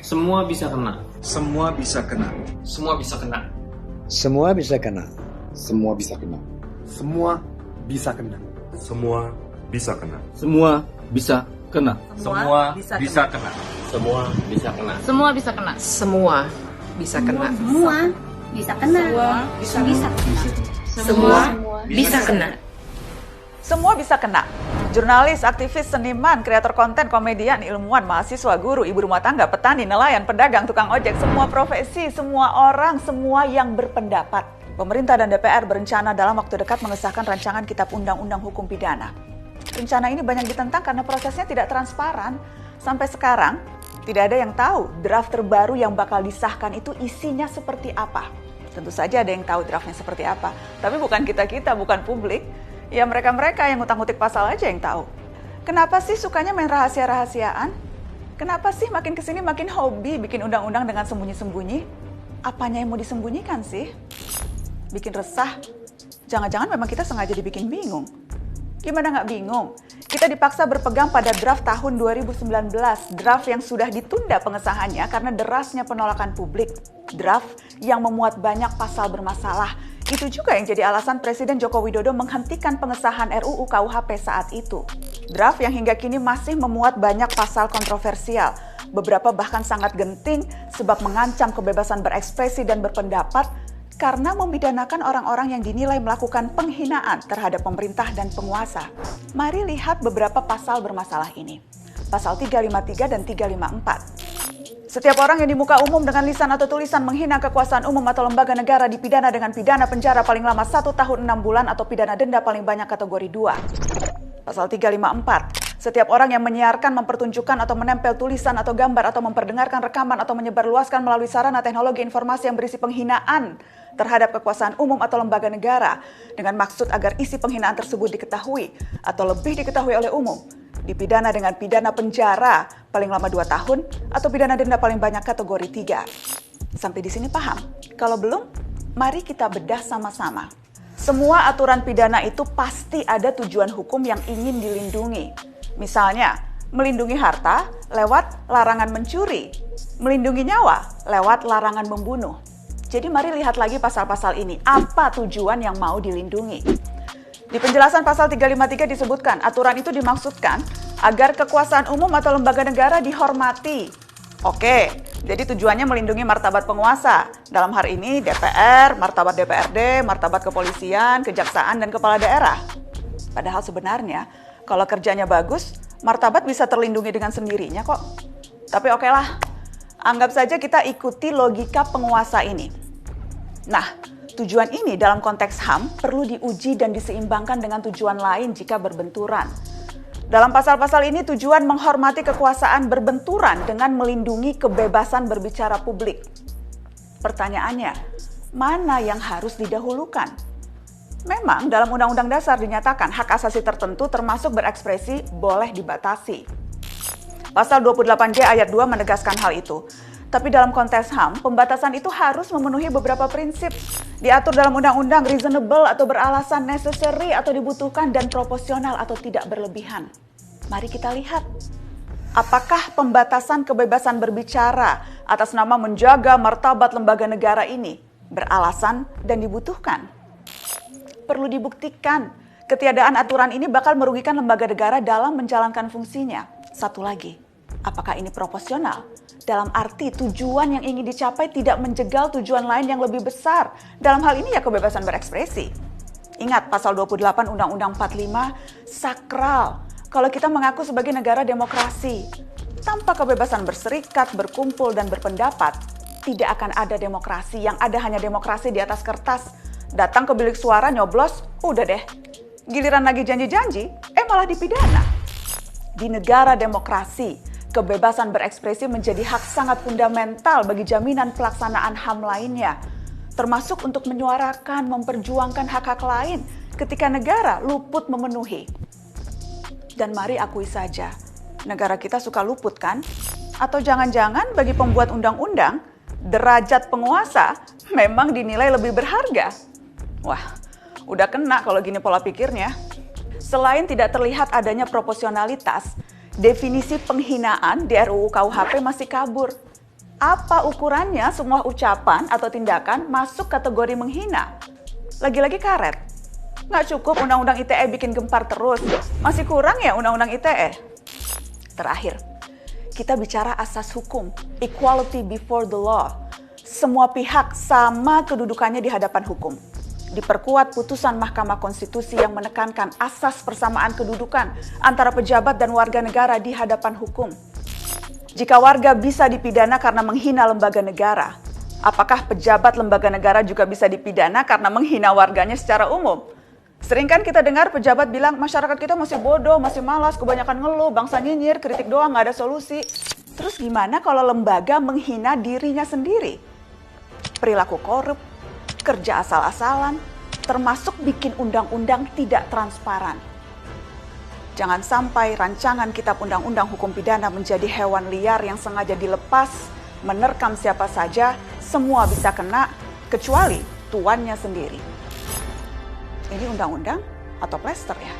Semua bisa kena. Semua bisa kena. Semua bisa kena. Semua bisa kena. Semua bisa kena. Semua bisa kena. Semua bisa kena. Semua bisa kena. Semua bisa kena. Semua bisa kena. Semua bisa kena. Semua bisa kena. Semua bisa kena. Semua bisa kena. Semua bisa kena. Jurnalis, aktivis, seniman, kreator konten, komedian, ilmuwan, mahasiswa, guru, ibu rumah tangga, petani, nelayan, pedagang, tukang ojek, semua profesi, semua orang, semua yang berpendapat. Pemerintah dan DPR berencana dalam waktu dekat mengesahkan rancangan Kitab Undang-Undang Hukum Pidana. Rencana ini banyak ditentang karena prosesnya tidak transparan. Sampai sekarang, tidak ada yang tahu draft terbaru yang bakal disahkan itu isinya seperti apa. Tentu saja ada yang tahu draftnya seperti apa, tapi bukan kita-kita, bukan publik. Ya mereka-mereka yang ngutang-ngutik pasal aja yang tahu. Kenapa sih sukanya main rahasia-rahasiaan? Kenapa sih makin kesini makin hobi bikin undang-undang dengan sembunyi-sembunyi? Apanya yang mau disembunyikan sih? Bikin resah? Jangan-jangan memang kita sengaja dibikin bingung. Gimana nggak bingung? Kita dipaksa berpegang pada draft tahun 2019, draft yang sudah ditunda pengesahannya karena derasnya penolakan publik. Draft yang memuat banyak pasal bermasalah. Itu juga yang jadi alasan Presiden Joko Widodo menghentikan pengesahan RUU KUHP saat itu. Draft yang hingga kini masih memuat banyak pasal kontroversial. Beberapa bahkan sangat genting sebab mengancam kebebasan berekspresi dan berpendapat karena memidanakan orang-orang yang dinilai melakukan penghinaan terhadap pemerintah dan penguasa. Mari lihat beberapa pasal bermasalah ini. Pasal 353 dan 354. Setiap orang yang di muka umum dengan lisan atau tulisan menghina kekuasaan umum atau lembaga negara dipidana dengan pidana penjara paling lama 1 tahun 6 bulan atau pidana denda paling banyak kategori 2. Pasal 354. Setiap orang yang menyiarkan, mempertunjukkan atau menempel tulisan atau gambar atau memperdengarkan rekaman atau menyebarluaskan melalui sarana teknologi informasi yang berisi penghinaan terhadap kekuasaan umum atau lembaga negara dengan maksud agar isi penghinaan tersebut diketahui atau lebih diketahui oleh umum, dipidana dengan pidana penjara paling lama 2 tahun atau pidana denda paling banyak kategori 3. Sampai di sini paham? Kalau belum, mari kita bedah sama-sama. Semua aturan pidana itu pasti ada tujuan hukum yang ingin dilindungi. Misalnya, melindungi harta lewat larangan mencuri, melindungi nyawa lewat larangan membunuh. Jadi mari lihat lagi pasal-pasal ini, apa tujuan yang mau dilindungi. Di penjelasan pasal 353 disebutkan, aturan itu dimaksudkan agar kekuasaan umum atau lembaga negara dihormati. Oke, jadi tujuannya melindungi martabat penguasa. Dalam hal ini DPR, martabat DPRD, martabat kepolisian, kejaksaan, dan kepala daerah. Padahal sebenarnya, kalau kerjanya bagus, martabat bisa terlindungi dengan sendirinya kok. Tapi oke lah, anggap saja kita ikuti logika penguasa ini. Nah, tujuan ini dalam konteks HAM perlu diuji dan diseimbangkan dengan tujuan lain jika berbenturan. Dalam pasal-pasal ini tujuan menghormati kekuasaan berbenturan dengan melindungi kebebasan berbicara publik. Pertanyaannya, mana yang harus didahulukan? Memang dalam Undang-Undang Dasar dinyatakan hak asasi tertentu termasuk berekspresi boleh dibatasi. Pasal 28J ayat 2 menegaskan hal itu. Tapi dalam konteks HAM, pembatasan itu harus memenuhi beberapa prinsip. Diatur dalam undang-undang reasonable atau beralasan, necessary atau dibutuhkan, dan proporsional atau tidak berlebihan. Mari kita lihat. Apakah pembatasan kebebasan berbicara atas nama menjaga martabat lembaga negara ini beralasan dan dibutuhkan? Perlu dibuktikan, ketiadaan aturan ini bakal merugikan lembaga negara dalam menjalankan fungsinya. Satu lagi, apakah ini proporsional? Dalam arti tujuan yang ingin dicapai tidak menjegal tujuan lain yang lebih besar. Dalam hal ini ya kebebasan berekspresi. Ingat pasal 28 Undang-Undang 45 sakral. Kalau kita mengaku sebagai negara demokrasi, tanpa kebebasan berserikat, berkumpul, dan berpendapat, tidak akan ada demokrasi. Yang ada hanya demokrasi di atas kertas. Datang ke bilik suara, nyoblos, udah deh. Giliran lagi janji-janji, malah dipidana. Di negara demokrasi, kebebasan berekspresi menjadi hak sangat fundamental bagi jaminan pelaksanaan HAM lainnya, termasuk untuk menyuarakan, memperjuangkan hak-hak lain ketika negara luput memenuhi. Dan mari akui saja, negara kita suka luput kan? Atau jangan-jangan bagi pembuat undang-undang, derajat penguasa memang dinilai lebih berharga? Wah, udah kena kalau gini pola pikirnya. Selain tidak terlihat adanya proporsionalitas, definisi penghinaan di RUU KUHP masih kabur. Apa ukurannya semua ucapan atau tindakan masuk kategori menghina? Lagi-lagi karet. Nggak cukup Undang-Undang ITE bikin gempar terus. Masih kurang ya Undang-Undang ITE? Terakhir, kita bicara asas hukum, equality before the law. Semua pihak sama kedudukannya di hadapan hukum. Diperkuat putusan Mahkamah Konstitusi yang menekankan asas persamaan kedudukan antara pejabat dan warga negara di hadapan hukum. Jika warga bisa dipidana karena menghina lembaga negara, apakah pejabat lembaga negara juga bisa dipidana karena menghina warganya secara umum? Sering kan kita dengar pejabat bilang masyarakat kita masih bodoh, masih malas, kebanyakan ngeluh, bangsa nyinyir, kritik doang, nggak ada solusi. Terus gimana kalau lembaga menghina dirinya sendiri? Perilaku korup, kerja asal-asalan, termasuk bikin undang-undang tidak transparan. Jangan sampai rancangan Kitab Undang-Undang Hukum Pidana menjadi hewan liar yang sengaja dilepas, menerkam siapa saja, semua bisa kena, kecuali tuannya sendiri. Ini undang-undang atau plester ya?